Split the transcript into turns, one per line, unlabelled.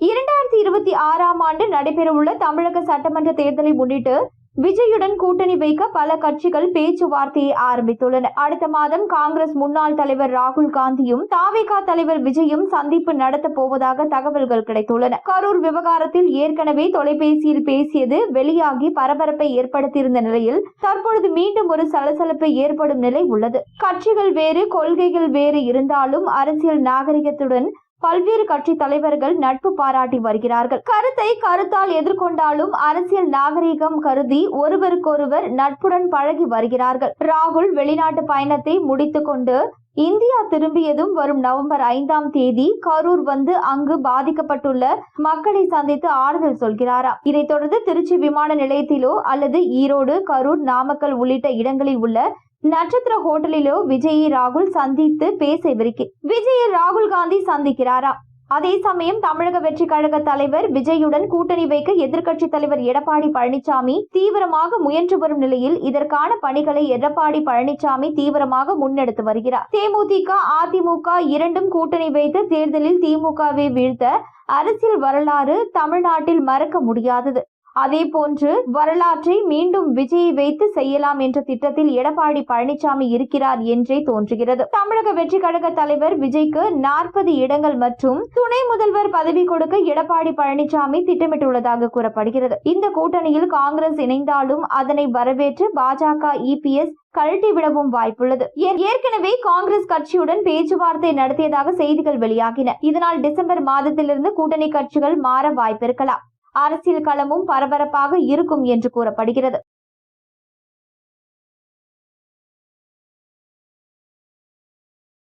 2026ஆம் ஆண்டு நடைபெறவுள்ள தமிழக சட்டமன்ற தேர்தலை முன்னிட்டு விஜயுடன் கூட்டணி வைக்க பல கட்சிகள் பேச்சுவார்த்தையை ஆரம்பித்துள்ளன. அடுத்த மாதம் காங்கிரஸ் முன்னாள் தலைவர் ராகுல் காந்தியும் தாவேகா தலைவர் விஜயும் சந்திப்பு நடத்த போவதாக தகவல்கள் கிடைத்துள்ளன. கரூர் விவகாரத்தில் ஏற்கனவே தொலைபேசியில் பேசியது வெளியாகி பரபரப்பை ஏற்படுத்தியிருந்த நிலையில் தற்பொழுது மீண்டும் ஒரு சலசலப்பு ஏற்படும் நிலை உள்ளது. கட்சிகள் வேறு, கொள்கைகள் வேறு இருந்தாலும் அரசியல் நாகரிகத்துடன் பல்வேறு கட்சி தலைவர்கள் நட்பு பாராட்டி வருகிறார்கள். கருத்தை கருத்தால் எதிர்கொண்டாலும் அரசியல் நாகரிகம் கருதி ஒருவருக்கொருவர் நட்புடன் பழகி வருகிறார்கள். ராகுல் வெளிநாட்டு பயணத்தை முடித்துக் கொண்டு இந்தியா திரும்பியதும் வரும் நவம்பர் 5ஆம் தேதி கரூர் வந்து அங்கு பாதிக்கப்பட்டுள்ள மக்களை சந்தித்து ஆறுதல் சொல்கிறாராம். இதைத் தொடர்ந்து திருச்சி விமான நிலையத்திலோ அல்லது ஈரோடு, கரூர், நாமக்கல் உள்ளிட்ட இடங்களில் உள்ள நட்சத்திர ஹோட்டலிலோ விஜயை ராகுல் சந்தித்து பேசவிருக்கிறார். விஜயை ராகுல் காந்தி சந்திக்கிறாரா? அதே சமயம் தமிழக வெற்றி கழக தலைவர் விஜயுடன் கூட்டணி வைக்க எதிர்க்கட்சி தலைவர் எடப்பாடி பழனிசாமி தீவிரமாக முயன்று வரும் நிலையில் இதற்கான பணிகளை எடப்பாடி பழனிசாமி தீவிரமாக முன்னெடுத்து வருகிறார். தேமுதிக, அதிமுக இரண்டும் கூட்டணி வைத்து தேர்தலில் திமுகவை வீழ்த்த அரசியல் வரலாறு தமிழ்நாட்டில் மறக்க முடியாதது. அதே போன்று வரலாற்றை மீண்டும் விஜயை வைத்து செய்யலாம் என்ற திட்டத்தில் எடப்பாடி பழனிசாமி இருக்கிறார் என்றே தோன்றுகிறது. தமிழக வெற்றி கழக தலைவர் விஜய்க்கு 40 இடங்கள் மற்றும் துணை முதல்வர் பதவி கொடுக்க எடப்பாடி பழனிசாமி திட்டமிட்டுள்ளதாக கூறப்படுகிறது. இந்த கூட்டணியில் காங்கிரஸ் இணைந்தாலும் அதனை வரவேற்று பாஜக, இபிஎஸ் கழட்டிவிடவும் வாய்ப்புள்ளது. ஏற்கனவே காங்கிரஸ் கட்சியுடன் பேச்சுவார்த்தை நடத்தியதாக செய்திகள் வெளியாகின. இதனால் டிசம்பர் மாதத்திலிருந்து கூட்டணி கட்சிகள் மாற வாய்ப்பிருக்கலாம். அரசியல் களமும் பரபரப்பாக இருக்கும் என்று கூறப்படுகிறது.